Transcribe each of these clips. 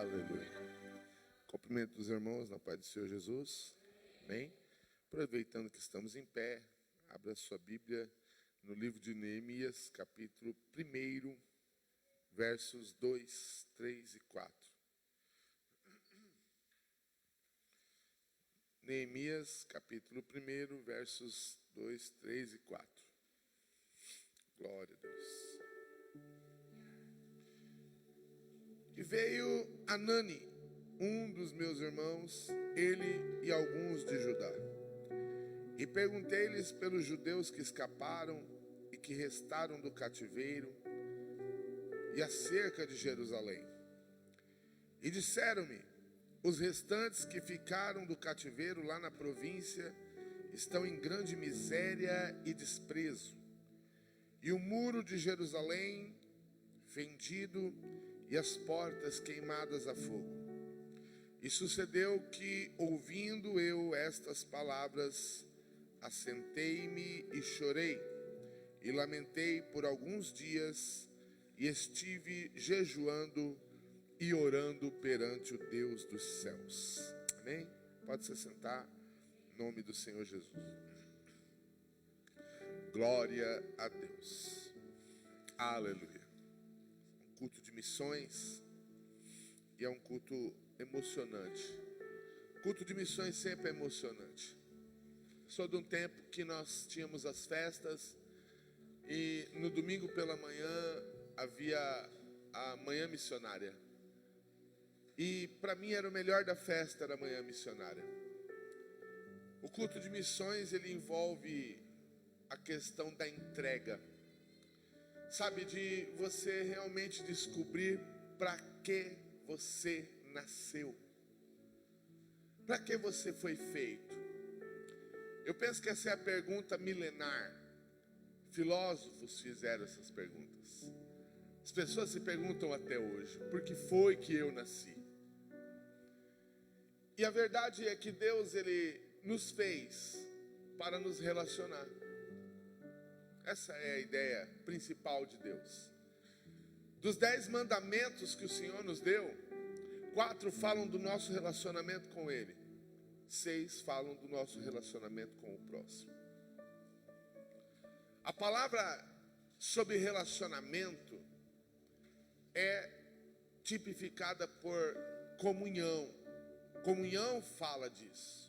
Aleluia. Cumprimento os irmãos na paz do Senhor Jesus. Amém? Aproveitando que estamos em pé, abra sua Bíblia no livro de Neemias, capítulo 1, versos 2, 3 e 4. Neemias, capítulo 1, versos 2, 3 e 4. Glória a Deus. E veio Anani, um dos meus irmãos, ele e alguns de Judá. E perguntei-lhes pelos judeus que escaparam e que restaram do cativeiro e acerca de Jerusalém. E disseram-me: os restantes que ficaram do cativeiro lá na província estão em grande miséria e desprezo. E o muro de Jerusalém fendido e as portas queimadas a fogo. E sucedeu que, ouvindo eu estas palavras, assentei-me e chorei, e lamentei por alguns dias, e estive jejuando e orando perante o Deus dos céus. Amém? Pode se sentar, em nome do Senhor Jesus. Glória a Deus. Aleluia. Um culto de missões, e é um culto emocionante. Culto de missões sempre é emocionante. Sou de um tempo que nós tínhamos as festas, e no domingo pela manhã havia a manhã missionária. E para mim era o melhor da festa, era a manhã missionária. O culto de missões, ele envolve a questão da entrega. Sabe, de você realmente descobrir para que você nasceu. Para que você foi feito. Eu penso que essa é a pergunta milenar. Filósofos fizeram essas perguntas. As pessoas se perguntam até hoje: por que foi que eu nasci? E a verdade é que Deus, ele nos fez para nos relacionar. Essa é a ideia principal de Deus. Dos 10 mandamentos que o Senhor nos deu, 4 falam do nosso relacionamento com Ele. 6 falam do nosso relacionamento com o próximo. A palavra sobre relacionamento é tipificada por comunhão. Comunhão fala disso.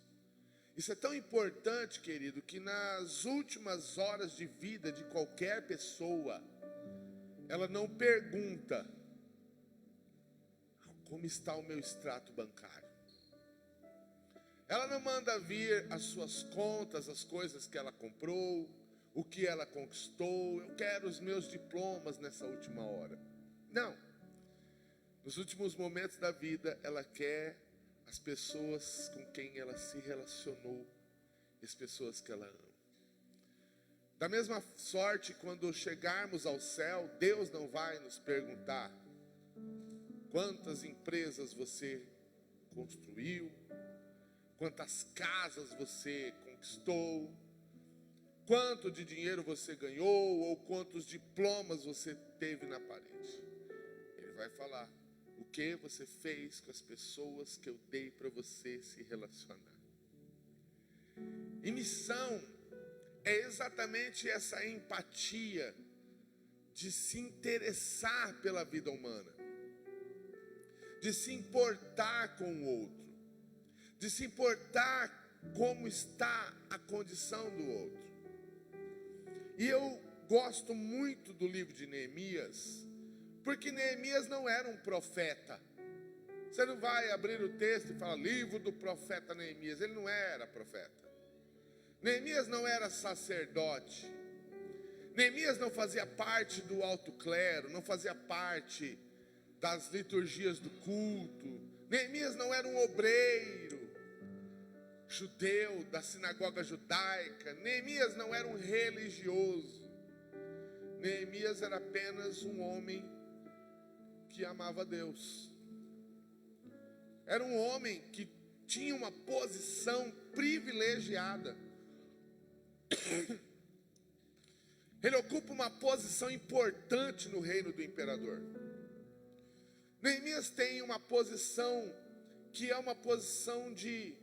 Isso é tão importante, querido, que nas últimas horas de vida de qualquer pessoa, ela não pergunta: como está o meu extrato bancário? Ela não manda vir as suas contas, as coisas que ela comprou, o que ela conquistou. Eu quero os meus diplomas nessa última hora. Não. Nos últimos momentos da vida, ela quer as pessoas com quem ela se relacionou, as pessoas que ela ama. Da mesma sorte, quando chegarmos ao céu, Deus não vai nos perguntar quantas empresas você construiu, quantas casas você conquistou, quanto de dinheiro você ganhou ou quantos diplomas você teve na parede. Ele vai falar: o que você fez com as pessoas que eu dei para você se relacionar. E missão é exatamente essa empatia de se interessar pela vida humana, de se importar com o outro, de se importar como está a condição do outro. E eu gosto muito do livro de Neemias, porque Neemias não era um profeta. Você não vai abrir o texto e falar livro do profeta Neemias. Ele não era profeta. Neemias não era sacerdote. Neemias não fazia parte do alto clero, não fazia parte das liturgias do culto. Neemias não era um obreiro judeu da sinagoga judaica. Neemias não era um religioso. Neemias era apenas um homem que amava Deus. Era um homem que tinha uma posição privilegiada. Ele ocupa uma posição importante no reino do imperador. Neemias tem uma posição que é uma posição de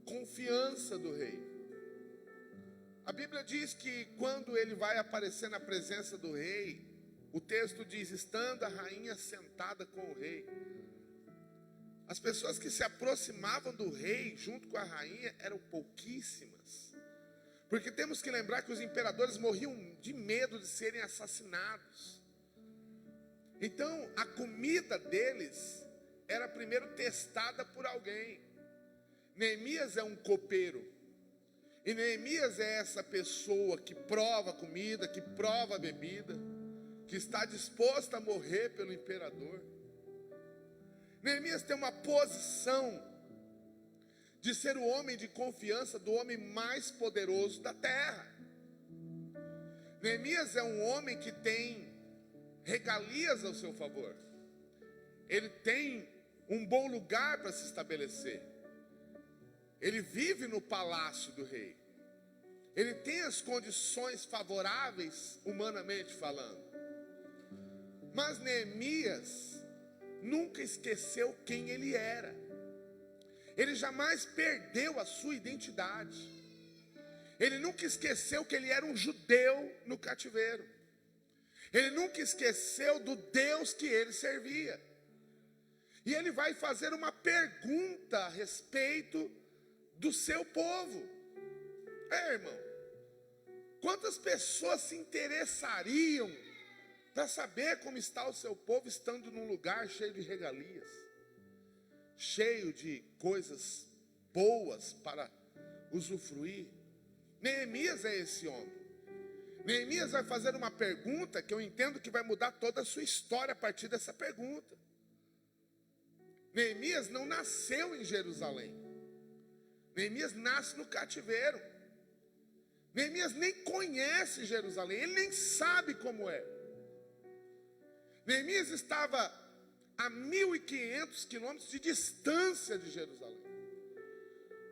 confiança do rei. A Bíblia diz que quando ele vai aparecer na presença do rei, o texto diz, estando a rainha sentada com o rei. As pessoas que se aproximavam do rei junto com a rainha eram pouquíssimas. Porque temos que lembrar que os imperadores morriam de medo de serem assassinados. Então, a comida deles era primeiro testada por alguém. Neemias é um copeiro. E Neemias é essa pessoa que prova a comida, que prova a bebida, que está disposta a morrer pelo imperador. Neemias tem uma posição de ser o homem de confiança do homem mais poderoso da terra. Neemias é um homem que tem regalias ao seu favor. Ele tem um bom lugar para se estabelecer. Ele vive no palácio do rei. Ele tem as condições favoráveis, humanamente falando. Mas Neemias nunca esqueceu quem ele era. Ele jamais perdeu a sua identidade. Ele nunca esqueceu que ele era um judeu no cativeiro. Ele nunca esqueceu do Deus que ele servia. E ele vai fazer uma pergunta a respeito do seu povo. Irmão, quantas pessoas se interessariam para saber como está o seu povo estando num lugar cheio de regalias, cheio de coisas boas para usufruir? Neemias é esse homem. Neemias vai fazer uma pergunta que eu entendo que vai mudar toda a sua história a partir dessa pergunta. Neemias não nasceu em Jerusalém. Neemias nasce no cativeiro. Neemias nem conhece Jerusalém, ele nem sabe como é. Neemias estava a 1.500 quilômetros de distância de Jerusalém.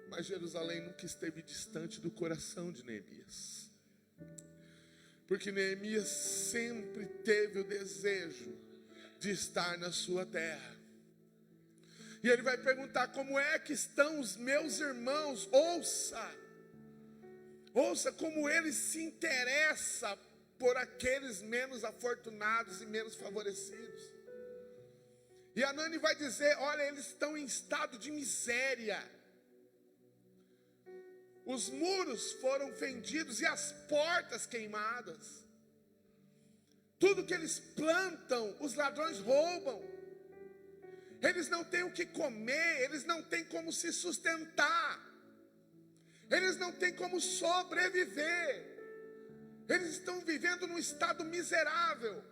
Mas Jerusalém nunca esteve distante do coração de Neemias. Porque Neemias sempre teve o desejo de estar na sua terra. E ele vai perguntar, como é que estão os meus irmãos? Ouça como ele se interessa por aqueles menos afortunados e menos favorecidos. E Anani vai dizer, olha, eles estão em estado de miséria. Os muros foram fendidos e as portas queimadas. Tudo que eles plantam, os ladrões roubam. Eles não têm o que comer, eles não têm como se sustentar. Eles não têm como sobreviver. Eles estão vivendo num estado miserável.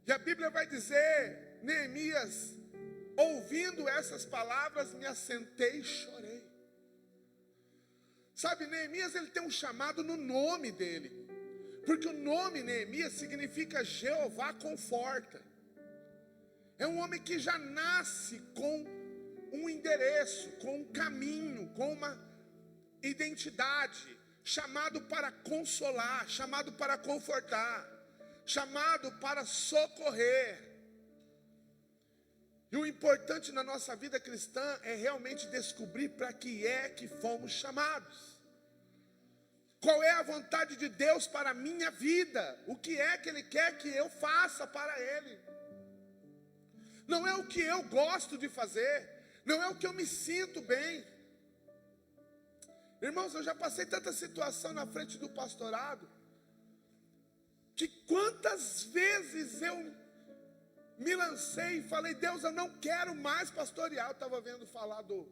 E a Bíblia vai dizer, Neemias, ouvindo essas palavras, me assentei e chorei. Sabe, Neemias, ele tem um chamado no nome dele. Porque o nome Neemias significa Jeová conforta. É um homem que já nasce com um endereço, com um caminho, com uma identidade. Chamado para consolar, chamado para confortar, chamado para socorrer. E o importante na nossa vida cristã é realmente descobrir para que é que fomos chamados. Qual é a vontade de Deus para a minha vida? O que é que Ele quer que eu faça para Ele? Não é o que eu gosto de fazer, não é o que eu me sinto bem. Irmãos, eu já passei tanta situação na frente do pastorado, que quantas vezes eu me lancei e falei, Deus, eu não quero mais pastorear. Eu estava vendo falar do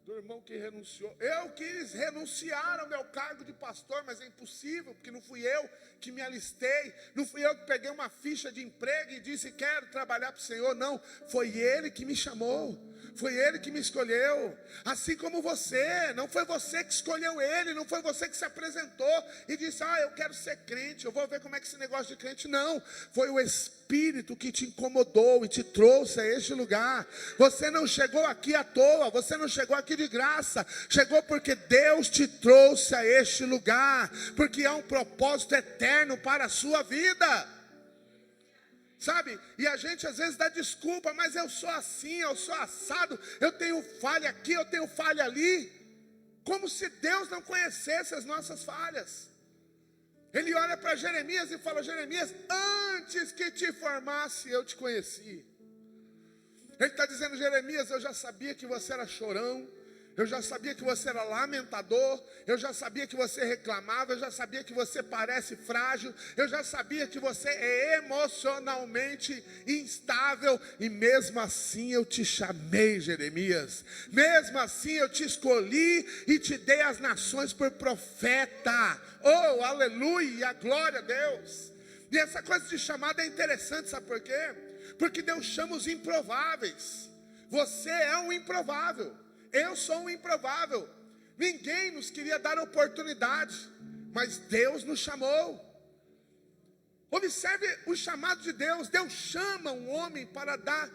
irmão que renunciou. Eu quis renunciar ao meu cargo de pastor, mas é impossível, porque não fui eu que me alistei, não fui eu que peguei uma ficha de emprego e disse, quero trabalhar para o Senhor. Não, foi Ele que me chamou, foi Ele que me escolheu, assim como você. Não foi você que escolheu Ele, não foi você que se apresentou e disse, eu quero ser crente, eu vou ver como é que esse negócio de crente. Não, foi o Espírito que te incomodou e te trouxe a este lugar. Você não chegou aqui à toa, você não chegou aqui de graça, chegou porque Deus te trouxe a este lugar, porque há um propósito eterno para a sua vida. sabe? E a gente às vezes dá desculpa, mas eu sou assim, eu sou assado, eu tenho falha aqui, eu tenho falha ali. Como se Deus não conhecesse as nossas falhas. Ele olha para Jeremias e fala: Jeremias, antes que te formasse, eu te conheci. Ele está dizendo: Jeremias, eu já sabia que você era chorão, eu já sabia que você era lamentador, eu já sabia que você reclamava, eu já sabia que você parece frágil, eu já sabia que você é emocionalmente instável, e mesmo assim eu te chamei, Jeremias, mesmo assim eu te escolhi e te dei as nações por profeta. Oh, aleluia, glória a Deus. E essa coisa de chamada é interessante, sabe por quê? Porque Deus chama os improváveis. Você é um improvável. Eu sou um improvável. Ninguém nos queria dar oportunidade, mas Deus nos chamou. Observe o chamado de Deus. Deus chama um homem para dar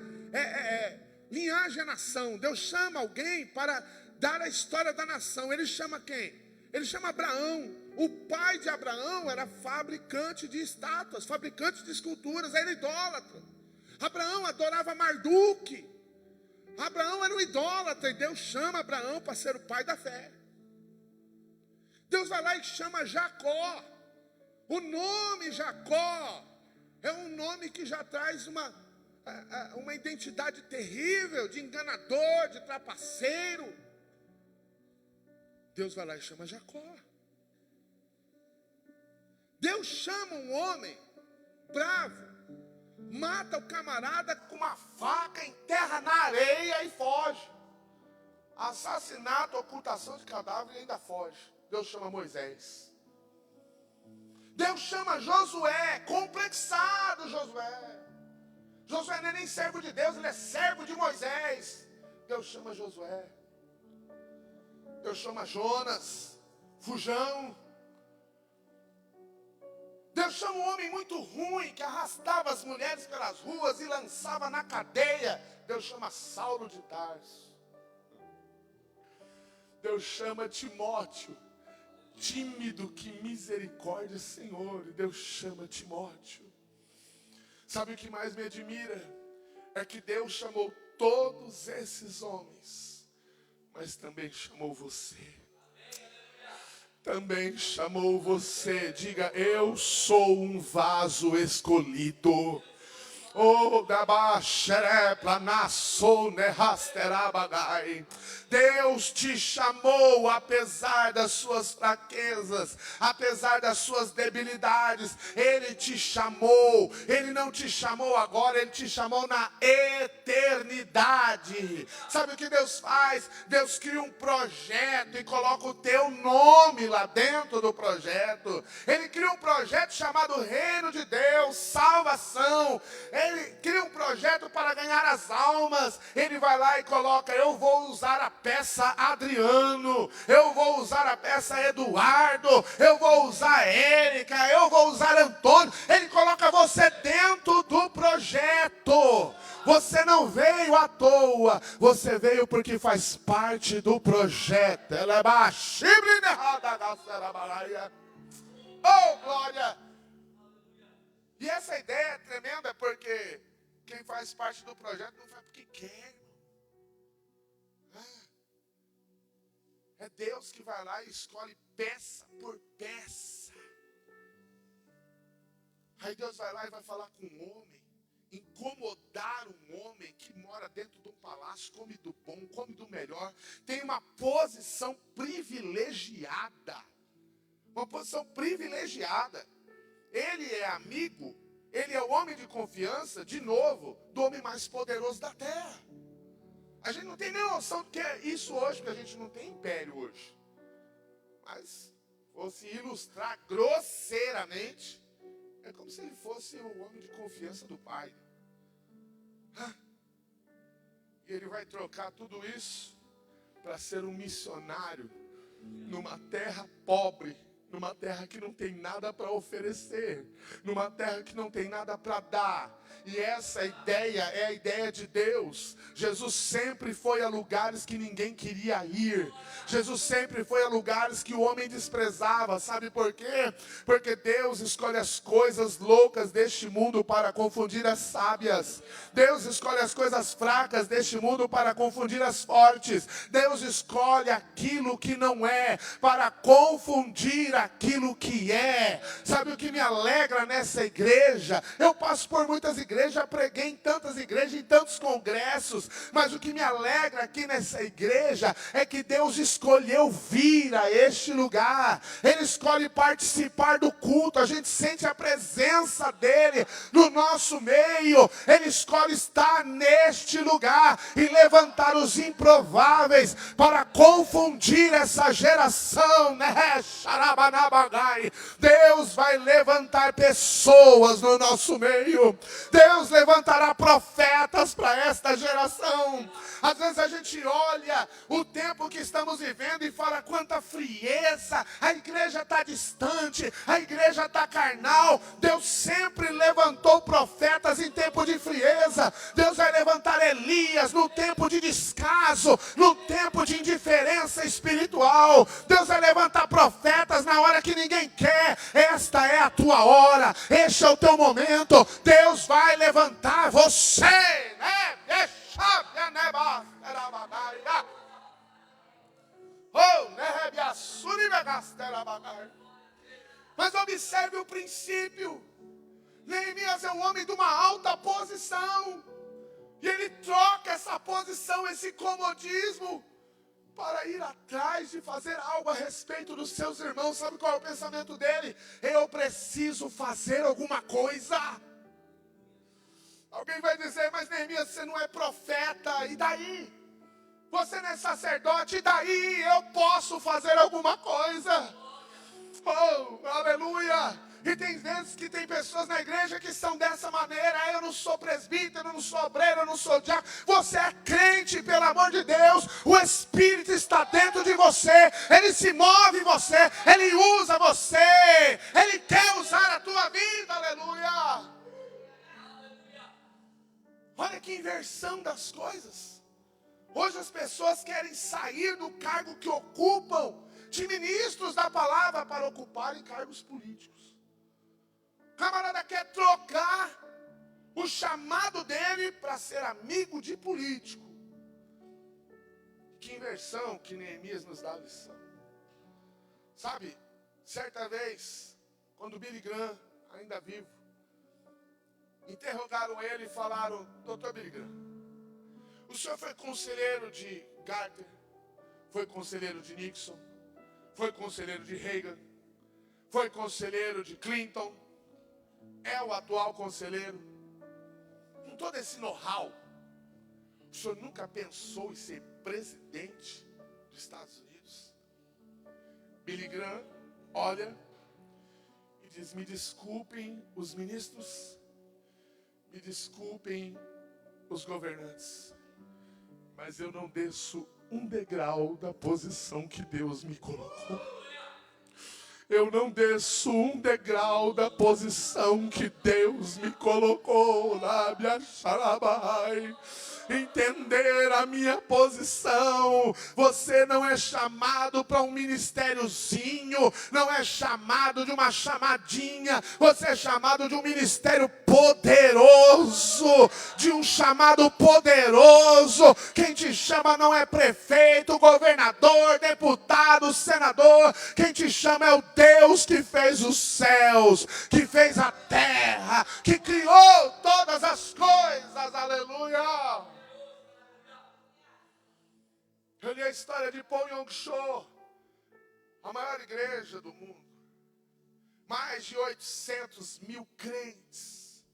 linhagem à nação. Deus chama alguém para dar a história da nação. Ele chama quem? Ele chama Abraão. O pai de Abraão era fabricante de estátuas, fabricante de esculturas, era idólatra. Abraão adorava Marduque. Abraão era um idólatra, e Deus chama Abraão para ser o pai da fé. Deus vai lá e chama Jacó. O nome Jacó é um nome que já traz uma identidade terrível, de enganador, de trapaceiro. Deus vai lá e chama Jacó. Deus chama um homem bravo, mata o camarada com uma faca, enterra na areia e foge. Assassinato, ocultação de cadáver, e ainda foge. Deus chama Moisés. Deus chama Josué, complexado Josué. Josué não é nem servo de Deus, ele é servo de Moisés. Deus chama Josué. Deus chama Jonas, fujão. Deus chama um homem muito ruim, que arrastava as mulheres pelas ruas e lançava na cadeia. Deus chama Saulo de Tarso. Deus chama Timóteo, tímido, que misericórdia, Senhor. Deus chama Timóteo. Sabe o que mais me admira? É que Deus chamou todos esses homens, mas também chamou você. Também chamou você. Diga: eu sou um vaso escolhido. Oh, Deus te chamou apesar das suas fraquezas, apesar das suas debilidades. Ele te chamou. Ele não te chamou agora, Ele te chamou na eternidade. Sabe o que Deus faz? Deus cria um projeto e coloca o teu nome lá dentro do projeto. Ele cria um projeto chamado Reino de Deus, salvação. Ele cria um projeto para ganhar as almas. Ele vai lá e coloca: eu vou usar a peça Adriano, eu vou usar a peça Eduardo, eu vou usar Érica, eu vou usar Antônio. Ele coloca você dentro do projeto. Você não veio à toa, você veio porque faz parte do projeto. Oh, glória! E essa ideia é tremenda, porque quem faz parte do projeto não faz porque quer, irmão. É Deus que vai lá e escolhe peça por peça. Aí Deus vai lá e vai falar com um homem, incomodar um homem que mora dentro de um palácio, come do bom, come do melhor, tem uma posição privilegiada. Uma posição privilegiada. Ele é amigo, ele é o homem de confiança, de novo, do homem mais poderoso da terra. A gente não tem nem noção do que é isso hoje, porque a gente não tem império hoje. Mas, fosse ilustrar grosseiramente, é como se ele fosse o homem de confiança do pai. E ele vai trocar tudo isso para ser um missionário numa terra pobre, numa terra que não tem nada para oferecer, numa terra que não tem nada para dar. E essa ideia é a ideia de Deus. Jesus sempre foi a lugares que ninguém queria ir. Jesus sempre foi a lugares que o homem desprezava. Sabe por quê? Porque Deus escolhe as coisas loucas deste mundo para confundir as sábias. Deus escolhe as coisas fracas deste mundo para confundir as fortes. Deus escolhe aquilo que não é para confundir aquilo que é. Sabe o que me alegra nessa igreja? Eu passo por muitas igrejas, já preguei em tantas igrejas, em tantos congressos, mas o que me alegra aqui nessa igreja é que Deus escolheu vir a este lugar. Ele escolhe participar do culto, a gente sente a presença dele no nosso meio. Ele escolhe estar neste lugar e levantar os improváveis para confundir essa geração, né? Deus vai levantar pessoas no nosso meio. Deus levantará profetas para esta geração. Às vezes a gente olha o tempo que estamos vivendo e fala quanta frieza, a igreja está distante, a igreja está carnal. Deus sempre levantou profetas em tempo de frieza. Deus vai levantar Elias no tempo de descaso, no tempo de indiferença espiritual. Deus vai levantar profetas na hora que ninguém quer. Esta é a tua hora, este é o teu momento. Deus vai levantar você, né? Mas observe o princípio. Neemias é um homem de uma alta posição, e ele troca essa posição, esse comodismo, para ir atrás de fazer algo a respeito dos seus irmãos. Sabe qual é o pensamento dele? Eu preciso fazer alguma coisa. Alguém vai dizer, mas Neemias, você não é profeta, e daí? Você não é sacerdote, e daí? Eu posso fazer alguma coisa. Oh, aleluia! E tem vezes que tem pessoas na igreja que são dessa maneira. Eu não sou presbítero, eu não sou obreiro, eu não sou diácono. Você é crente, pelo amor de Deus. O Espírito está dentro de você. Ele se move em você. Ele usa você. Ele quer usar a tua vida, aleluia. Olha que inversão das coisas. Hoje as pessoas querem sair do cargo que ocupam, de ministros da palavra, para ocuparem cargos políticos. O camarada quer trocar o chamado dele para ser amigo de político. Que inversão que Neemias nos dá a lição. Sabe, certa vez, quando Billy Graham, ainda vivo, interrogaram ele e falaram, doutor Billy Graham, o senhor foi conselheiro de Carter, foi conselheiro de Nixon, foi conselheiro de Reagan, foi conselheiro de Clinton, é o atual conselheiro. Com todo esse know-how, o senhor nunca pensou em ser presidente dos Estados Unidos? Billy Graham olha e diz, me desculpem os ministros, me desculpem os governantes, mas eu não desço um degrau da posição que Deus me colocou. Eu não desço um degrau da posição que Deus me colocou. Entender a minha posição. Você não é chamado para um ministériozinho, não é chamado de uma chamadinha. Você é chamado de um ministério poderoso, de um chamado poderoso. Quem te chama não é prefeito, governador, deputado, senador. Quem te chama é o Deus que fez os céus, que fez a terra, que criou todas as coisas, aleluia. Eu li a história de Paul Yong-cho, a maior igreja do mundo, mais de 800 mil crentes,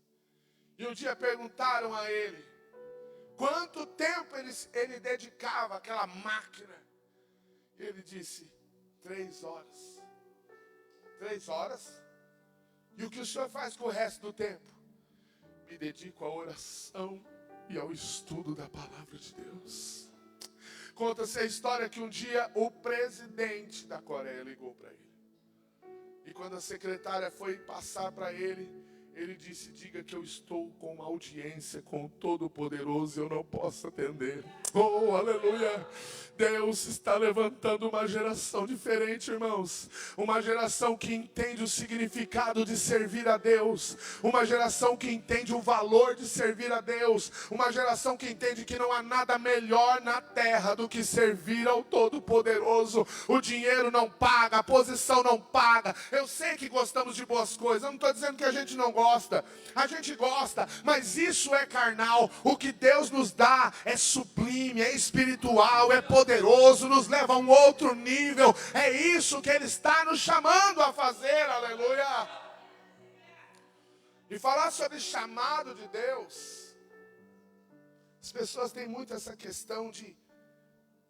e um dia perguntaram a ele, quanto tempo ele dedicava àquela máquina, e ele disse, 3 horas. 3 horas? E o que o senhor faz com o resto do tempo? Me dedico à oração e ao estudo da palavra de Deus. Conta-se a história que um dia o presidente da Coreia ligou para ele. E quando a secretária foi passar para ele, Ele disse: diga que eu estou com uma audiência com o Todo-Poderoso e eu não posso atender. Oh, aleluia! Deus está levantando uma geração diferente, irmãos. Uma geração que entende o significado de servir a Deus. Uma geração que entende o valor de servir a Deus. Uma geração que entende que não há nada melhor na terra do que servir ao Todo-Poderoso. O dinheiro não paga, a posição não paga. Eu sei que gostamos de boas coisas. Eu não estou dizendo que a gente não gosta. A gente gosta, mas isso é carnal. O que Deus nos dá é sublime, é espiritual, é poderoso, nos leva a um outro nível. É isso que Ele está nos chamando a fazer, aleluia. E falar sobre chamado de Deus, as pessoas têm muito essa questão de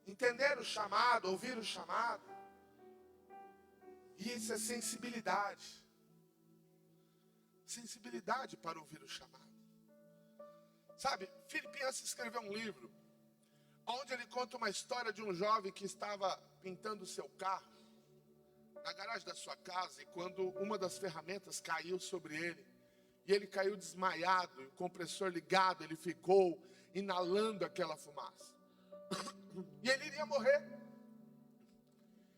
entender o chamado, ouvir o chamado. E isso é sensibilidade. Sensibilidade para ouvir o chamado. Sabe, Philip Yancey escreveu um livro onde ele conta uma história de um jovem que estava pintando o seu carro na garagem da sua casa, e quando uma das ferramentas caiu sobre ele, e ele caiu desmaiado, e o compressor ligado, ele ficou inalando aquela fumaça. E ele iria morrer.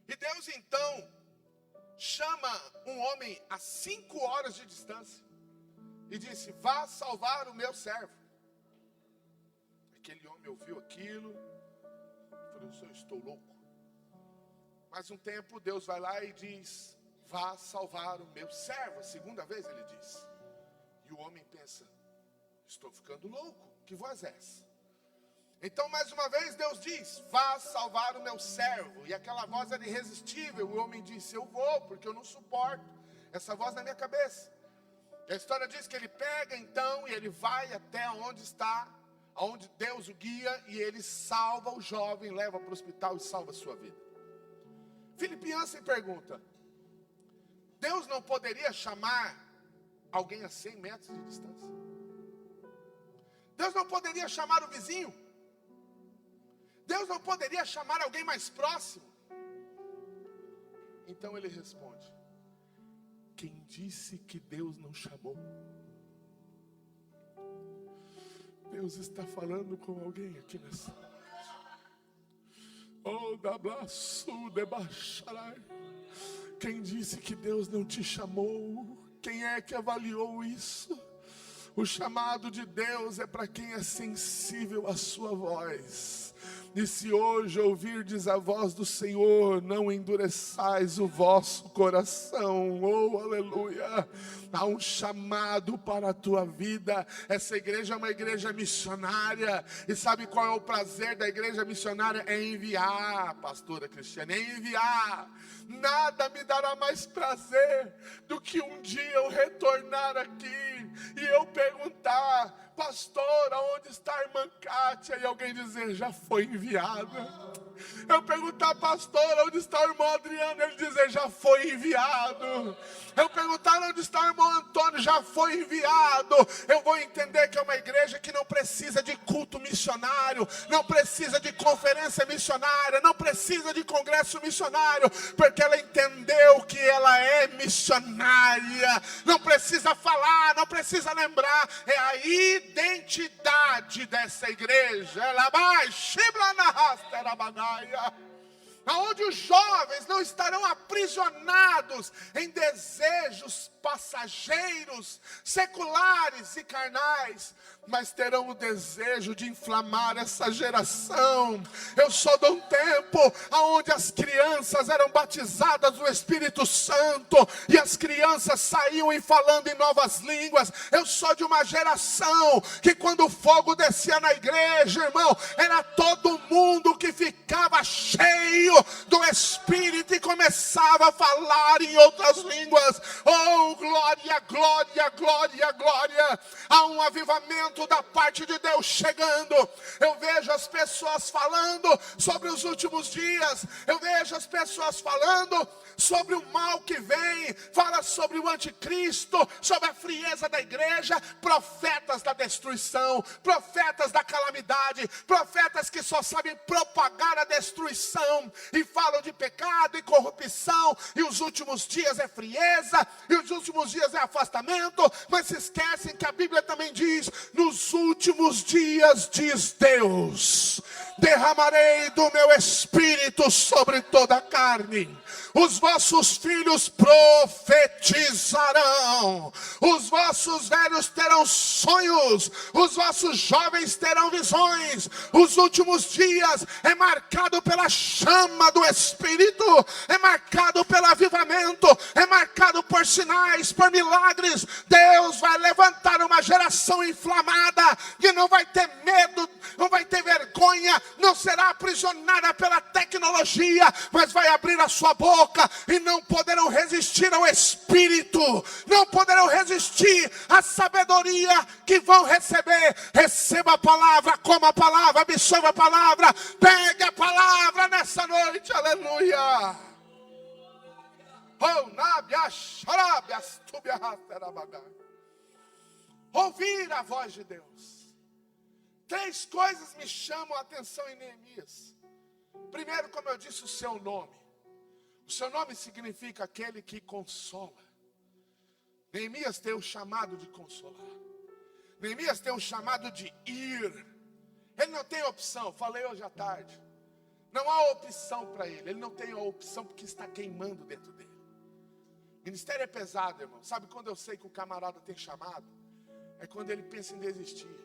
E Deus então chama um homem a 5 horas de distância e disse: vá salvar o meu servo. Aquele homem ouviu aquilo e falou: eu estou louco. Mais um tempo Deus vai lá e diz: vá salvar o meu servo. A segunda vez ele diz. E o homem pensa: estou ficando louco, que voz é essa? Então mais uma vez Deus diz: vá salvar o meu servo. E aquela voz era irresistível. O homem disse: eu vou, porque eu não suporto essa voz na minha cabeça. E a história diz que ele pega então e ele vai até onde está, aonde Deus o guia, e ele salva o jovem, leva para o hospital e salva a sua vida. Philip Yancey pergunta: Deus não poderia chamar alguém a 100 metros de distância? Deus não poderia chamar o vizinho? Deus não poderia chamar alguém mais próximo? Então ele responde: quem disse que Deus não chamou? Deus está falando com alguém aqui nessa noite. Oh, dablaçu debaixarai. Quem disse que Deus não te chamou? Quem é que avaliou isso? O chamado de Deus é para quem é sensível à sua voz. E se hoje ouvirdes a voz do Senhor, não endureçais o vosso coração. Oh, aleluia! Há um chamado para a tua vida. Essa igreja é uma igreja missionária. E sabe qual é o prazer da igreja missionária? É enviar, pastora Cristiane, é enviar. Nada me dará mais prazer do que um dia eu retornar aqui e eu perguntar: pastor, aonde está a irmã Kátia? E alguém dizer: já foi enviada. Eu perguntar: pastor, onde está o irmão Adriano? Ele dizer: já foi enviado. Eu perguntar: onde está o irmão Antônio? Já foi enviado. Eu vou entender que é uma igreja que não precisa de culto missionário, não precisa de conferência missionária, não precisa de congresso missionário, porque ela entendeu que ela é missionária. Não precisa falar, não precisa lembrar, é a identidade dessa igreja. Ela vai, aonde os jovens não estarão aprisionados em desejos passageiros, seculares e carnais, mas terão o desejo de inflamar essa geração. Eu sou de um tempo onde as crianças eram batizadas no Espírito Santo e as crianças saíam e falando em novas línguas. Eu sou de uma geração que quando o fogo descia na igreja, irmão, era todo mundo que ficava cheio do Espírito e começava a falar em outras línguas. Oh, glória, glória, glória, glória. Há um avivamento da parte de Deus chegando. Eu vejo as pessoas falando sobre os últimos dias. Eu vejo as pessoas falando sobre o mal que vem. Fala sobre o anticristo, sobre a frieza da igreja. Profetas da destruição, profetas da calamidade. calamidade, profetas que só sabem propagar a destruição e falam de pecado e corrupção, e os últimos dias é frieza, e os últimos dias é afastamento, mas se esquecem que a Bíblia também diz: nos últimos dias, diz Deus, derramarei do meu espírito sobre toda a carne. Os vossos filhos profetizarão, os vossos velhos terão sonhos, os vossos jovens terão visões. Os últimos dias é marcado pela chama do Espírito, é marcado pelo avivamento, é marcado por sinais, por milagres. Deus vai levantar uma geração inflamada, que não vai ter medo, não vai ter vergonha, não será aprisionada pela tecnologia, mas vai abrir a sua boca e não poderão resistir ao Espírito, não poderão resistir à sabedoria que vão receber. Receba a palavra, coma a palavra, absorva a palavra, pegue a palavra nessa noite, aleluia. Ouvir a voz de Deus. 3 coisas me chamam a atenção em Neemias. Primeiro, como eu disse, o seu nome. O seu nome significa aquele que consola. Neemias tem o chamado de consolar. Neemias tem o chamado de ir. Ele não tem opção, falei hoje à tarde. Não há opção para ele. Ele não tem a opção porque está queimando dentro dele. Ministério é pesado, irmão. Sabe quando eu sei que o camarada tem chamado? É quando ele pensa em desistir.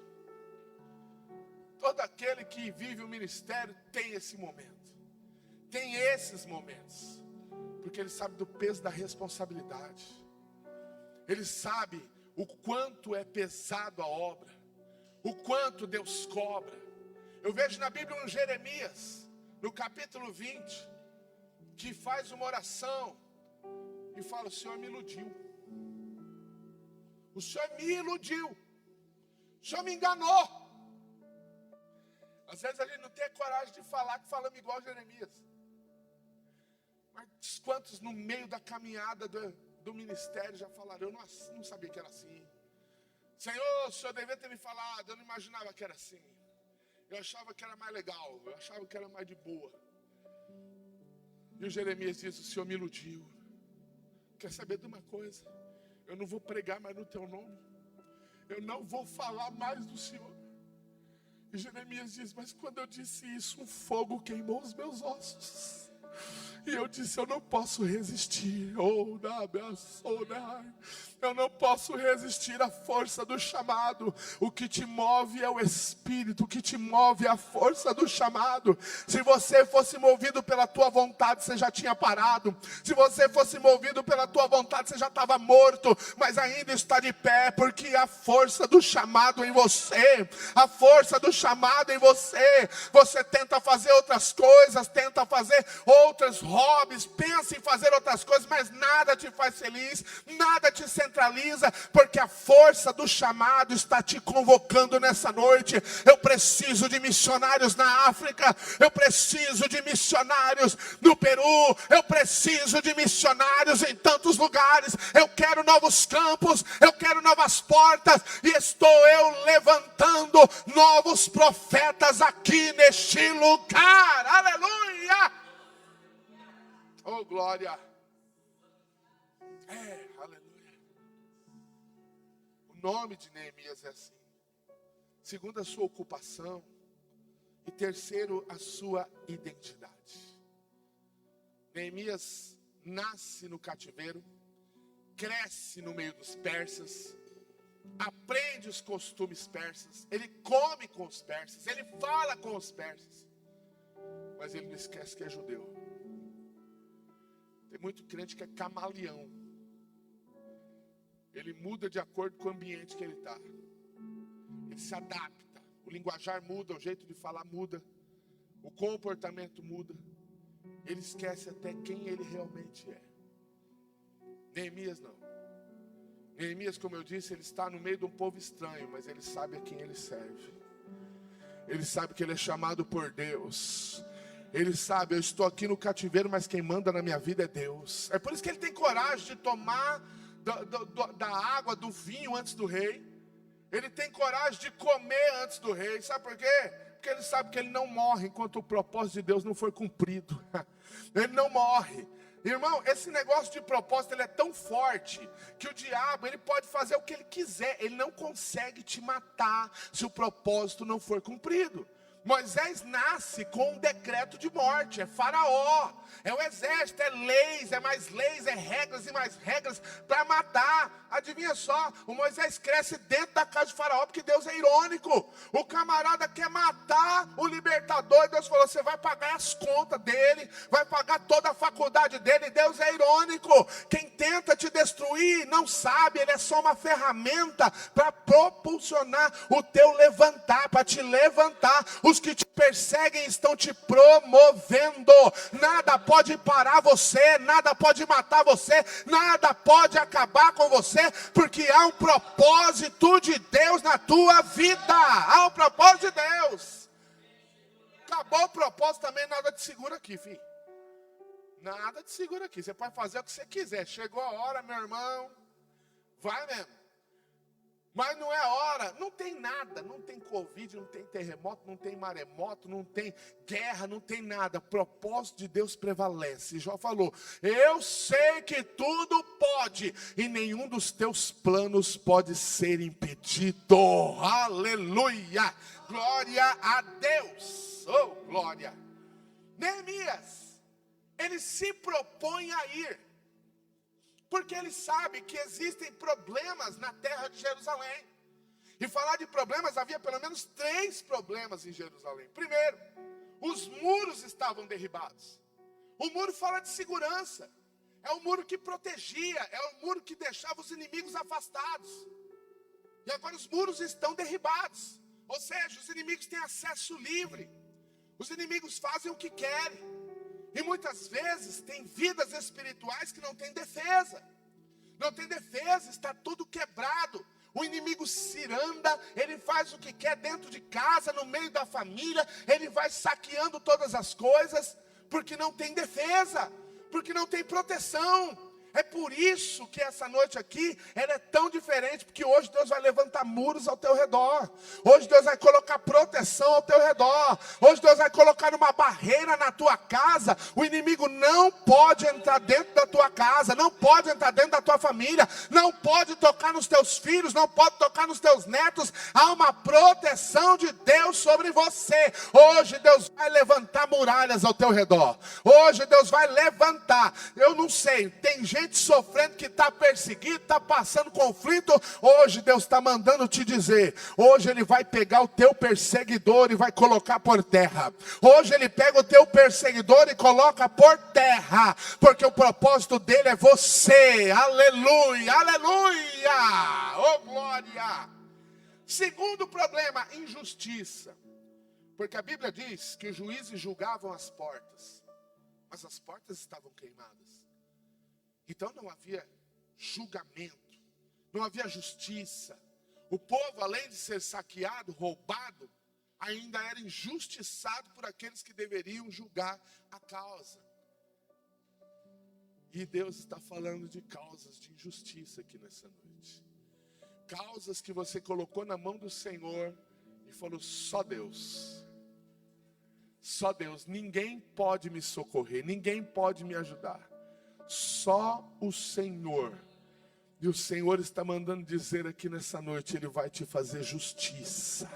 Todo aquele que vive o ministério tem esse momento. Tem esses momentos. Porque ele sabe do peso da responsabilidade. Ele sabe o quanto é pesado a obra. O quanto Deus cobra. Eu vejo na Bíblia um Jeremias, no capítulo 20, que faz uma oração e fala: o Senhor me iludiu. O Senhor me iludiu. O Senhor me enganou. Às vezes a gente não tem a coragem de falar que falamos igual a Jeremias. Mas quantos no meio da caminhada do ministério já falaram: eu não sabia que era assim. Senhor, o Senhor devia ter me falado, eu não imaginava que era assim. Eu achava que era mais legal, eu achava que era mais de boa. E o Jeremias diz: o Senhor me iludiu. Quer saber de uma coisa? Eu não vou pregar mais no teu nome. Eu não vou falar mais do Senhor. E Jeremias diz: mas quando eu disse isso, um fogo queimou os meus ossos. E eu disse: eu não posso resistir. Eu não posso resistir à força do chamado. O que te move é o Espírito. O que te move é a força do chamado. Se você fosse movido pela tua vontade, você já tinha parado. Se você fosse movido pela tua vontade, você já estava morto. Mas ainda está de pé, porque a força do chamado em você. A força do chamado em você. Você tenta fazer outras coisas, tenta fazer outros hobbies, pensa em fazer outras coisas, mas nada te faz feliz, nada te centraliza, porque a força do chamado está te convocando nessa noite. Eu preciso de missionários na África, eu preciso de missionários no Peru, eu preciso de missionários em tantos lugares. Eu quero novos campos, eu quero novas portas, e estou eu levantando novos profetas aqui neste lugar. Aleluia! Oh, glória. Aleluia. O nome de Neemias é assim. Segundo, a sua ocupação. E terceiro, a sua identidade. Neemias nasce no cativeiro, cresce no meio dos persas, aprende os costumes persas, ele come com os persas, ele fala com os persas, mas ele não esquece que é judeu. Tem muito crente que é camaleão. Ele muda de acordo com o ambiente que ele está. Ele se adapta. O linguajar muda, o jeito de falar muda. O comportamento muda. Ele esquece até quem ele realmente é. Neemias não. Neemias, como eu disse, ele está no meio de um povo estranho, mas ele sabe a quem ele serve. Ele sabe que ele é chamado por Deus. Ele sabe: eu estou aqui no cativeiro, mas quem manda na minha vida é Deus. É por isso que ele tem coragem de tomar da água, do vinho antes do rei. Ele tem coragem de comer antes do rei. Sabe por quê? Porque ele sabe que ele não morre enquanto o propósito de Deus não for cumprido. Ele não morre. Irmão, esse negócio de propósito, ele é tão forte que o diabo, ele pode fazer o que ele quiser. Ele não consegue te matar se o propósito não for cumprido. Moisés nasce com um decreto de morte, é Faraó, é o exército, é leis, é regras e mais regras para matar. Adivinha só, o Moisés cresce dentro da casa de Faraó, porque Deus é irônico. O camarada quer matar o libertador, e Deus falou, você vai pagar as contas dele, vai pagar toda a faculdade dele. Deus é irônico. Quem tenta te destruir não sabe, ele é só uma ferramenta para propulsionar o teu levantar, para te levantar. Os que te perseguem estão te promovendo. Nada pode parar você, nada pode matar você, nada pode acabar com você, porque há um propósito de Deus na tua vida. Há um propósito de Deus. Acabou o propósito também, nada te segura aqui, filho. Nada te segura aqui. Você pode fazer o que você quiser. Chegou a hora, meu irmão. Vai mesmo. Mas não é hora, não tem nada, não tem Covid, não tem terremoto, não tem maremoto, não tem guerra, não tem nada. O propósito de Deus prevalece. Jó falou, eu sei que tudo pode e nenhum dos teus planos pode ser impedido. Aleluia, glória a Deus, oh glória. Neemias, ele se propõe a ir. Porque ele sabe que existem problemas na terra de Jerusalém. E falar de problemas, havia pelo menos 3 problemas em Jerusalém. Primeiro, os muros estavam derribados. O muro fala de segurança. É o muro que protegia, é o muro que deixava os inimigos afastados. E agora os muros estão derribados. Ou seja, os inimigos têm acesso livre. Os inimigos fazem o que querem. E muitas vezes tem vidas espirituais que não têm defesa. Não tem defesa, está tudo quebrado. O inimigo ciranda, ele faz o que quer dentro de casa, no meio da família. Ele vai saqueando todas as coisas, porque não tem defesa, porque não tem proteção. É por isso que essa noite aqui, ela é tão diferente, porque hoje Deus vai levantar muros ao teu redor. Hoje Deus vai colocar proteção ao teu redor. Hoje Deus vai colocar uma barreira na tua casa. O inimigo não pode entrar dentro da tua casa, não pode entrar dentro da tua família, não pode tocar nos teus filhos, não pode tocar nos teus netos. Há uma proteção de Deus sobre você. Hoje Deus vai levantar muralhas ao teu redor. Hoje Deus vai levantar. Eu não sei, tem gente sofrendo, que está perseguido, está passando conflito. Hoje Deus está mandando te dizer, hoje Ele vai pegar o teu perseguidor e vai colocar por terra. Hoje Ele pega o teu perseguidor e coloca por terra, porque o propósito dele é você. Aleluia, aleluia, oh glória. Segundo problema, injustiça. Porque a Bíblia diz que os juízes julgavam as portas, mas as portas estavam queimadas. Então não havia julgamento, não havia justiça. O povo, além de ser saqueado, roubado, ainda era injustiçado por aqueles que deveriam julgar a causa. E Deus está falando de causas de injustiça aqui nessa noite. Causas que você colocou na mão do Senhor e falou, só Deus. Só Deus, ninguém pode me socorrer, ninguém pode me ajudar. Só o Senhor. E o Senhor está mandando dizer aqui nessa noite, Ele vai te fazer justiça.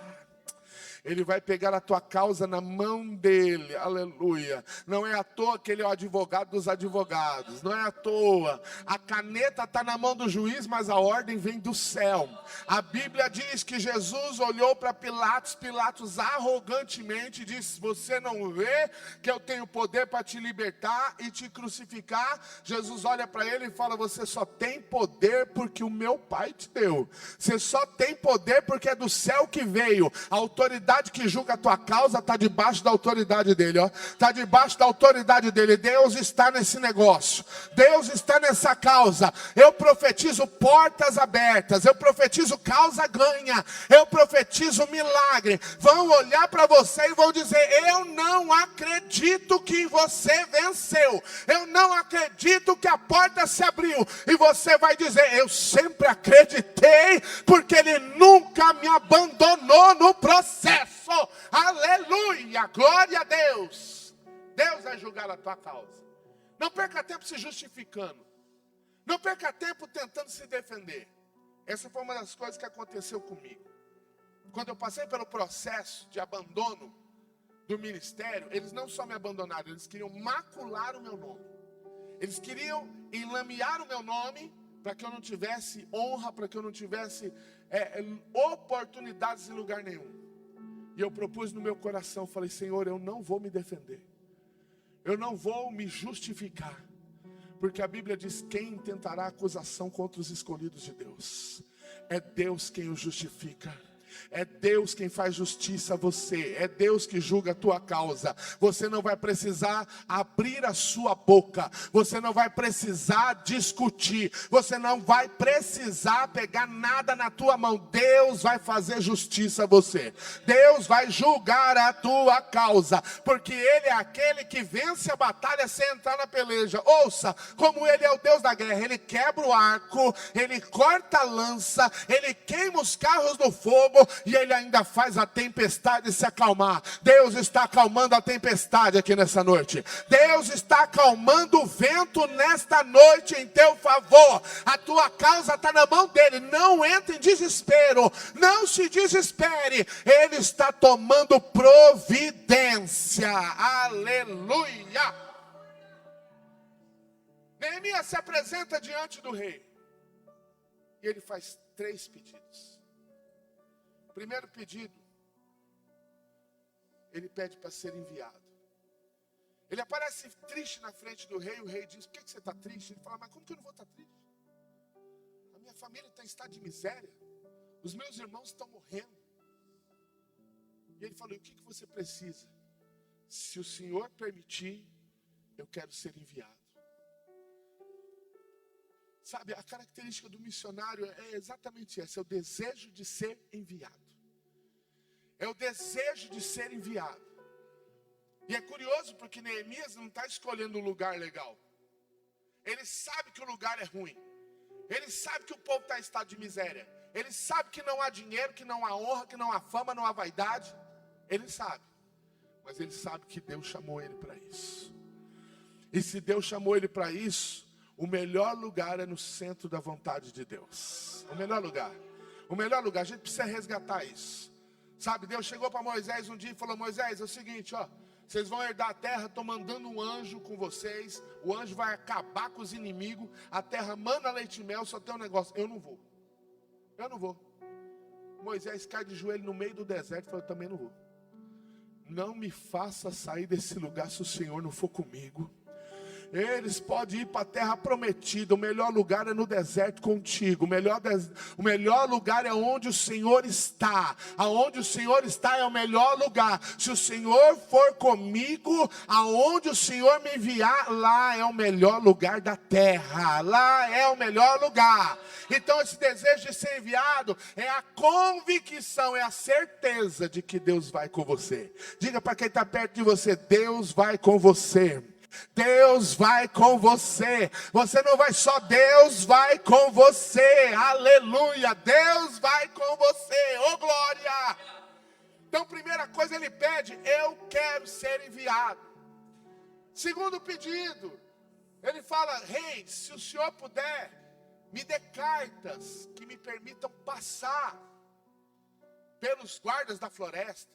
Ele vai pegar a tua causa na mão dele, aleluia. Não é à toa que ele é o advogado dos advogados, não é à toa. A caneta está na mão do juiz, mas a ordem vem do céu. A Bíblia diz que Jesus olhou para Pilatos, Pilatos arrogantemente disse, você não vê que eu tenho poder para te libertar e te crucificar? Jesus olha para ele e fala, você só tem poder porque o meu Pai te deu. Você só tem poder porque é do céu que veio. A autoridade autoridade que julga a tua causa está debaixo da autoridade dele, ó. Está debaixo da autoridade dele. Deus está nesse negócio. Deus está nessa causa. Eu profetizo portas abertas. Eu profetizo causa ganha. Eu profetizo milagre. Vão olhar para você e vão dizer: eu não acredito que você venceu. Eu não acredito que a porta se abriu. E você vai dizer: eu sempre acreditei, porque ele nunca me abandonou no processo. Aleluia, glória a Deus. Deus vai julgar a tua causa. Não perca tempo se justificando. Não perca tempo tentando se defender. Essa foi uma das coisas que aconteceu comigo. Quando eu passei pelo processo de abandono do ministério, eles não só me abandonaram, eles queriam macular o meu nome. Eles queriam enlamear o meu nome para que eu não tivesse honra, para que eu não tivesse oportunidades em lugar nenhum. E eu propus no meu coração, falei: Senhor, eu não vou me defender. Eu não vou me justificar. Porque a Bíblia diz: quem intentará acusação contra os escolhidos de Deus? É Deus quem o justifica. É Deus quem faz justiça a você. É Deus que julga a tua causa. Você não vai precisar abrir a sua boca. Você não vai precisar discutir. Você não vai precisar pegar nada na tua mão. Deus vai fazer justiça a você. Deus vai julgar a tua causa. Porque Ele é aquele que vence a batalha sem entrar na peleja. Ouça, como Ele é o Deus da guerra. Ele quebra o arco. Ele corta a lança. Ele queima os carros no fogo. E Ele ainda faz a tempestade se acalmar. Deus está acalmando a tempestade aqui nessa noite. Deus está acalmando o vento nesta noite em teu favor. A tua causa está na mão dEle. Não entre em desespero. Não se desespere. Ele está tomando providência. Aleluia. Neemias se apresenta diante do rei. E ele faz 3 pedidos. Primeiro pedido, ele pede para ser enviado. Ele aparece triste na frente do rei. O rei diz: por que você está triste? Ele fala: mas como que eu não vou estar triste? A minha família está em estado de miséria. Os meus irmãos estão morrendo. E ele falou: e o que você precisa? Se o Senhor permitir, eu quero ser enviado. Sabe, a característica do missionário é exatamente essa: é o desejo de ser enviado. É o desejo de ser enviado. E é curioso porque Neemias não está escolhendo um lugar legal. Ele sabe que o lugar é ruim. Ele sabe que o povo está em estado de miséria. Ele sabe que não há dinheiro, que não há honra, que não há fama, não há vaidade. Ele sabe. Mas ele sabe que Deus chamou ele para isso. E se Deus chamou ele para isso, o melhor lugar é no centro da vontade de Deus. O melhor lugar. O melhor lugar. A gente precisa resgatar isso. Sabe, Deus chegou para Moisés um dia e falou: Moisés, é o seguinte, ó. Vocês vão herdar a terra, estou mandando um anjo com vocês. O anjo vai acabar com os inimigos. A terra mana leite e mel, só tem um negócio: eu não vou. Eu não vou. Moisés cai de joelho no meio do deserto e falou: eu também não vou. Não me faça sair desse lugar se o Senhor não for comigo. Eles podem ir para a terra prometida. O melhor lugar é no deserto contigo. O melhor lugar é onde o Senhor está. Aonde o Senhor está é o melhor lugar. Se o Senhor for comigo, aonde o Senhor me enviar, lá é o melhor lugar da terra. Lá é o melhor lugar. Então esse desejo de ser enviado é a convicção, é a certeza de que Deus vai com você. Diga para quem está perto de você: Deus vai com você. Deus vai com você. Você não vai só, Deus vai com você. Aleluia. Deus vai com você. Oh, glória. Então, primeira coisa, ele pede: eu quero ser enviado. Segundo pedido, ele fala: rei, se o senhor puder, me dê cartas que me permitam passar pelos guardas da floresta.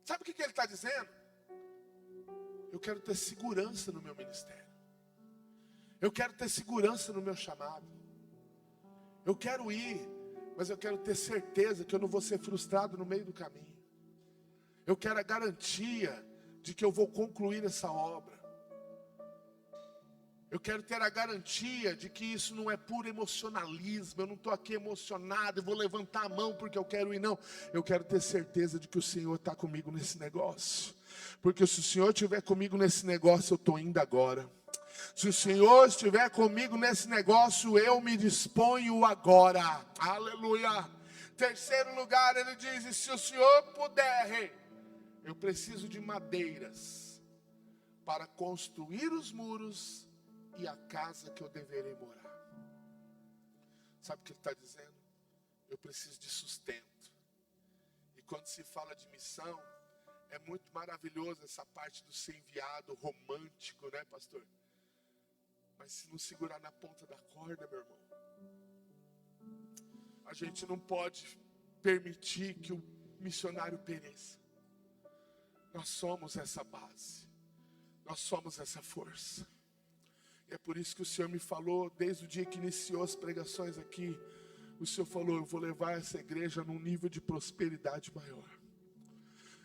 Sabe o que ele está dizendo? Eu quero ter segurança no meu ministério. Eu quero ter segurança no meu chamado. Eu quero ir, mas eu quero ter certeza que eu não vou ser frustrado no meio do caminho. Eu quero a garantia de que eu vou concluir essa obra. Eu quero ter a garantia de que isso não é puro emocionalismo. Eu não estou aqui emocionado e vou levantar a mão porque eu quero ir, não. Eu quero ter certeza de que o Senhor está comigo nesse negócio. Porque se o Senhor estiver comigo nesse negócio, eu estou indo agora. Se o Senhor estiver comigo nesse negócio, eu me disponho agora. Aleluia. Terceiro lugar, ele diz: e se o Senhor puder, rei, eu preciso de madeiras para construir os muros e a casa que eu deverei morar. Sabe o que ele está dizendo? Eu preciso de sustento. E quando se fala de missão, é muito maravilhoso essa parte do ser enviado, romântico, né, pastor? Mas se não segurar na ponta da corda, meu irmão, a gente não pode permitir que o missionário pereça. Nós somos essa base. Nós somos essa força. E é por isso que o Senhor me falou, desde o dia que iniciou as pregações aqui, o Senhor falou: eu vou levar essa igreja num nível de prosperidade maior.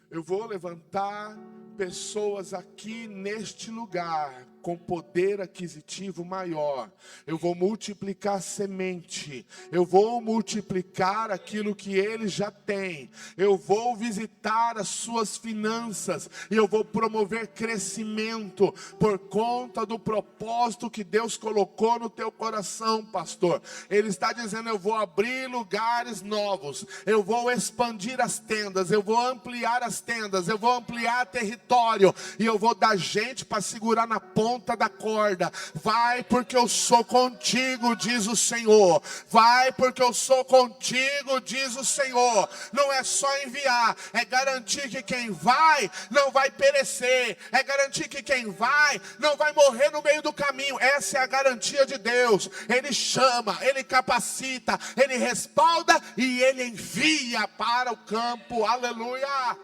Eu vou levantar pessoas aqui neste lugar com poder aquisitivo maior. Eu vou multiplicar semente. Eu vou multiplicar aquilo que ele já tem. Eu vou visitar as suas finanças. E eu vou promover crescimento por conta do propósito que Deus colocou no teu coração, pastor. Ele está dizendo: eu vou abrir lugares novos. Eu vou expandir as tendas. Eu vou ampliar as tendas. Eu vou ampliar território. E eu vou dar gente para segurar na ponta da corda. Vai porque eu sou contigo, diz o Senhor. Vai porque eu sou contigo, diz o Senhor. Não é só enviar, é garantir que quem vai não vai perecer. É garantir que quem vai não vai morrer no meio do caminho. Essa é a garantia de Deus. Ele chama, ele capacita, ele respalda e ele envia para o campo. Aleluia!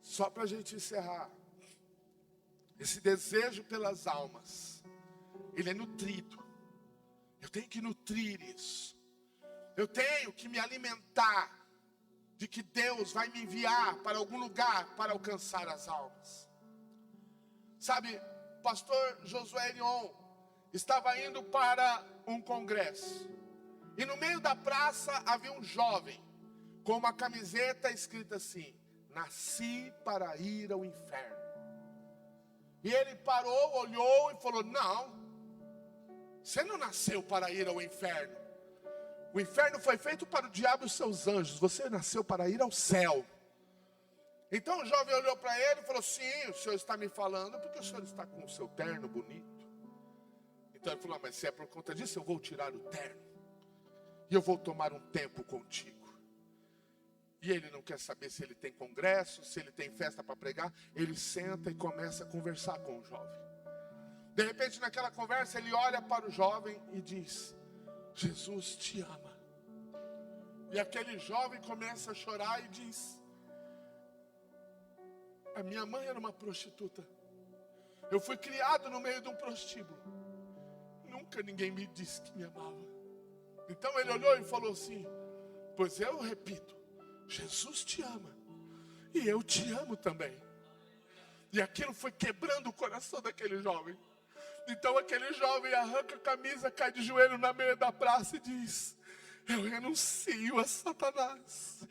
Só para a gente encerrar, esse desejo pelas almas, ele é nutrido. Eu tenho que nutrir isso. Eu tenho que me alimentar de que Deus vai me enviar para algum lugar para alcançar as almas. Sabe, pastor Josué Erion estava indo para um congresso. E no meio da praça havia um jovem com uma camiseta escrita assim: nasci para ir ao inferno. E ele parou, olhou e falou: não, você não nasceu para ir ao inferno. O inferno foi feito para o diabo e os seus anjos. Você nasceu para ir ao céu. Então o jovem olhou para ele e falou: sim, o senhor está me falando porque o senhor está com o seu terno bonito. Então ele falou: mas se é por conta disso, eu vou tirar o terno e eu vou tomar um tempo contigo. E ele não quer saber se ele tem congresso, se ele tem festa para pregar. Ele senta e começa a conversar com o jovem. De repente, naquela conversa, ele olha para o jovem e diz: Jesus te ama. E aquele jovem começa a chorar e diz: a minha mãe era uma prostituta. Eu fui criado no meio de um prostíbulo. Nunca ninguém me disse que me amava. Então ele olhou e falou assim: pois eu repito, Jesus te ama. E eu te amo também. E aquilo foi quebrando o coração daquele jovem. Então aquele jovem arranca a camisa, cai de joelho na meia da praça e diz: eu renuncio a Satanás.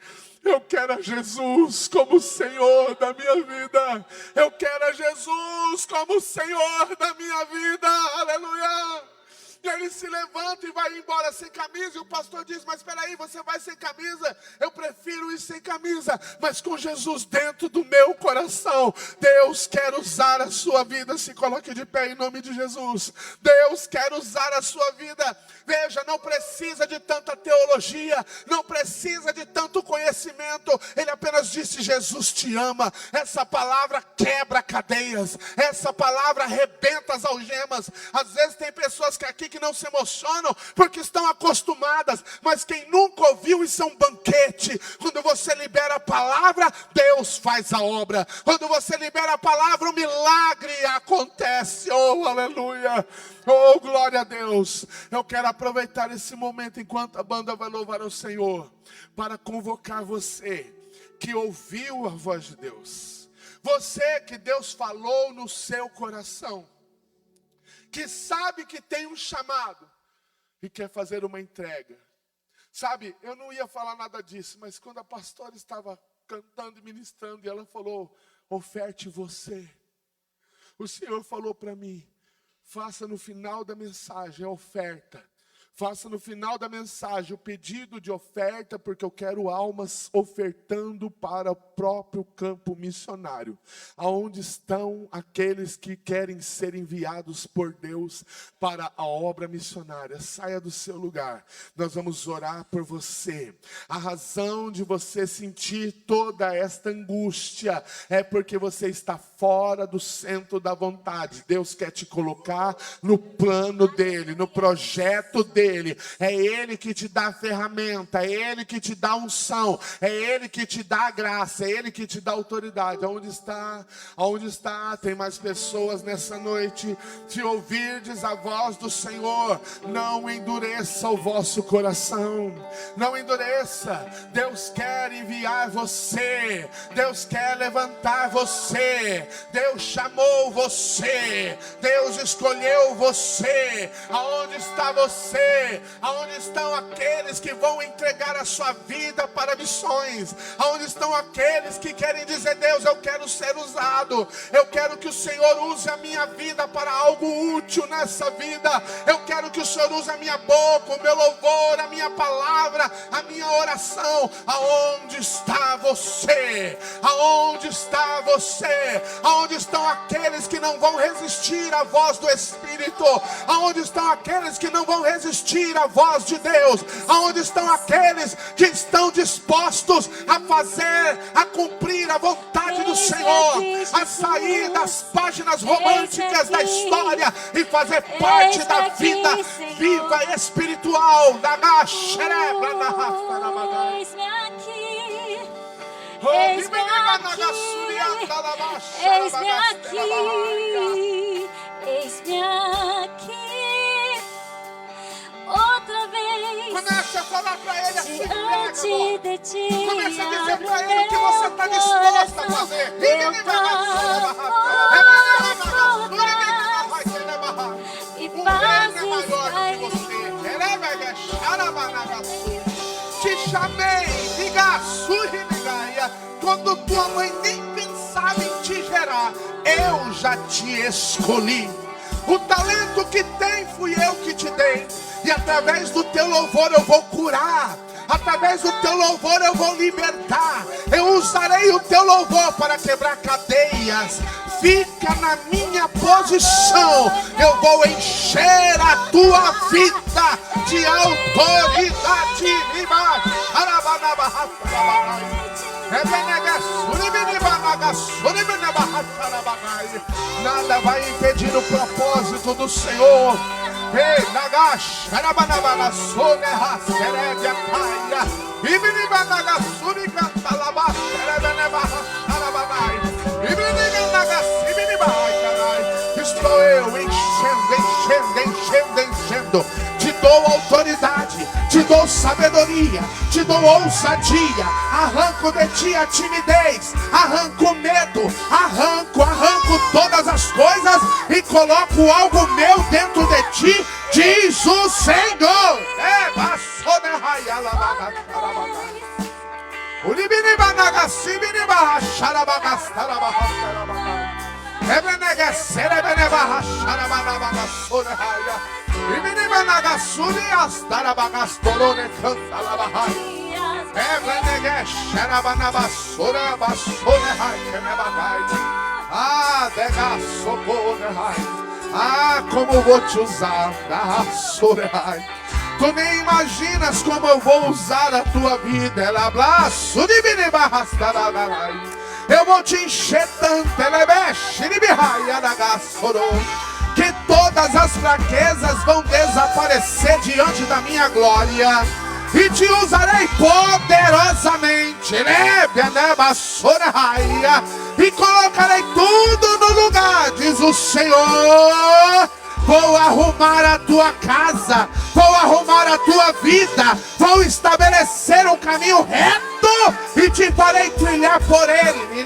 Eu quero a Jesus como Senhor da minha vida. Eu quero a Jesus como Senhor da minha vida. Aleluia! E ele se levanta e vai embora sem camisa. E o pastor diz: mas espera aí, você vai sem camisa? Eu prefiro ir sem camisa, mas com Jesus dentro do meu coração. Deus quer usar a sua vida. Se coloque de pé em nome de Jesus. Deus quer usar a sua vida. Veja, não precisa de tanta teologia, não precisa de tanto conhecimento. Ele apenas disse: Jesus te ama. Essa palavra quebra cadeias, essa palavra arrebenta as algemas. Às vezes tem pessoas que aqui que não se emocionam porque estão acostumadas, mas quem nunca ouviu, isso é um banquete. Quando você libera a palavra, Deus faz a obra. Quando você libera a palavra, o milagre acontece. Oh, aleluia! Oh, glória a Deus! Eu quero aproveitar esse momento enquanto a banda vai louvar ao Senhor, para convocar você que ouviu a voz de Deus, Você que Deus falou no seu coração, que sabe que tem um chamado e quer fazer uma entrega. Sabe, eu não ia falar nada disso, mas quando a pastora estava cantando e ministrando, e ela falou, oferte você. O Senhor falou para mim, faça no final da mensagem a oferta. Faça no final da mensagem o pedido de oferta, porque eu quero almas ofertando para o próprio campo missionário. Aonde estão aqueles que querem ser enviados por Deus para a obra missionária? Saia do seu lugar. Nós vamos orar por você. A razão de você sentir toda esta angústia é porque você está fora do centro da vontade. Deus quer te colocar no plano dele, no projeto dele. É Ele que te dá a ferramenta, é Ele que te dá a unção, é Ele que te dá a graça, é Ele que te dá a autoridade. Aonde está? Aonde está? Tem mais pessoas nessa noite. Se ouvirdes a voz do Senhor, não endureça o vosso coração. Não endureça. Deus quer enviar você. Deus quer levantar você. Deus chamou você. Deus escolheu você. Aonde está você? Aonde estão aqueles que vão entregar a sua vida para missões? Aonde estão aqueles que querem dizer, Deus, eu quero ser usado, eu quero que o Senhor use a minha vida para algo útil nessa vida, eu quero que o Senhor use a minha boca, o meu louvor, a minha palavra, a minha oração. Aonde está você? Aonde está você? Aonde estão aqueles que não vão resistir à voz do Espírito? Aonde estão aqueles que não vão resistir a voz de Deus? Aonde estão aqueles que estão dispostos a fazer, a cumprir a vontade do Senhor, a sair das páginas românticas da história e fazer parte da vida viva e espiritual da Naxerebra na Rafa na Badai? Eis-me aqui, eis-me aqui, outra vez. Comece a falar para ele assim, diante de ti. comece a dizer para ele o que você está disposto a fazer. E O reino é fazes maior que você. Te chamei, diga, surimigaia, quando tua mãe nem pensava em te gerar, eu já te escolhi. O talento que tem fui eu que te dei. E através do teu louvor eu vou curar. Através do teu louvor eu vou libertar. Eu usarei o teu louvor para quebrar cadeias. Fica na minha posição. Eu vou encher a tua vida de autoridade. Nada vai impedir o propósito do Senhor. Ei, Nagash, Arabanabana, Soneha, Serebia, Caia, Ibiriba, Nagasurica, Talabas, Serebeneba, Arabanai, Ibiriba, Nagas, Ibiriba, Carai. Estou eu enchendo. Te dou autoridade, te dou sabedoria, te dou ousadia. Arranco de ti a timidez, arranco o medo, arranco todas as coisas e coloco algo meu dentro de ti, diz o Senhor. Ah, como vou te usar. Tu nem imaginas como eu vou usar a tua vida. Eu vou te encher tanto que todas as fraquezas vão desaparecer diante da minha glória. E te usarei poderosamente. E colocarei tudo no lugar, diz o Senhor. vou arrumar a tua casa, vou arrumar a tua vida, vou estabelecer um caminho reto e te farei trilhar por ele.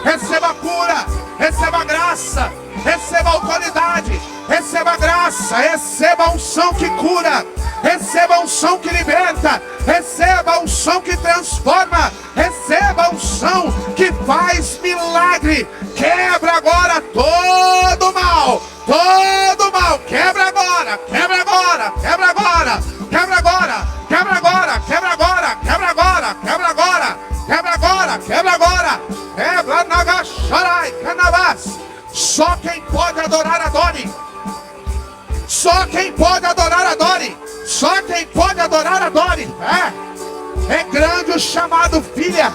Receba cura, receba graça, receba autoridade, receba graça, receba a unção que cura, receba a unção que liberta, receba a unção que transforma, receba a unção que faz milagre. Quebra agora todo mal, quebra agora, quebra agora, quebra agora, quebra agora, quebra agora, quebra agora, quebra agora, quebra agora, quebra agora, quebra agora, quebra nagasharai, canavas. Só quem pode adorar, adore. Só quem pode adorar, adore. Só quem pode adorar, adore. É grande o chamado, filha.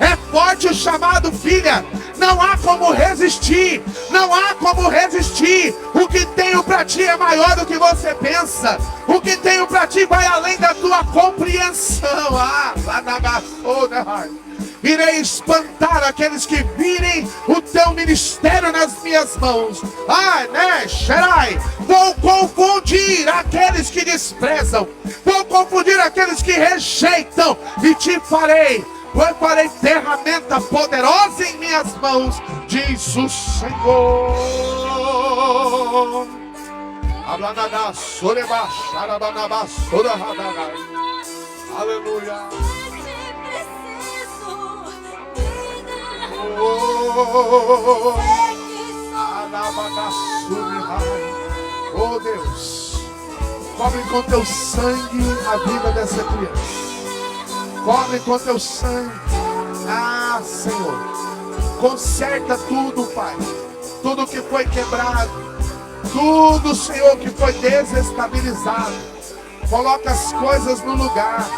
É forte o chamado, filha. Não há como resistir. Não há como resistir. O que tenho para ti é maior do que você pensa. O que tenho para ti vai além da tua compreensão. Irei espantar aqueles que virem o teu ministério nas minhas mãos. Vou confundir aqueles que desprezam. Vou confundir aqueles que rejeitam. E te farei ferramenta poderosa em minhas mãos, diz o Senhor. Aleluia. Oh Deus, cobre com teu sangue a vida dessa criança. Cobre com teu sangue. Senhor, conserta tudo, Pai. Tudo que foi quebrado, tudo, Senhor, que foi desestabilizado. Coloca as coisas no lugar.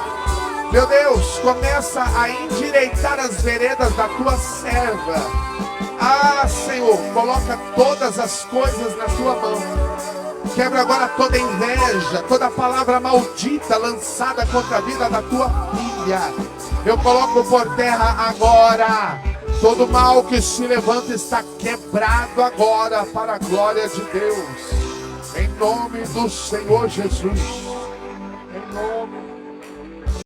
Meu Deus, começa a endireitar as veredas da tua serva. Senhor, coloca todas as coisas na tua mão. Quebra agora toda inveja, toda palavra maldita lançada contra a vida da tua filha. Eu coloco por terra agora. Todo mal que se levanta está quebrado agora para a glória de Deus. Em nome do Senhor Jesus. Em nome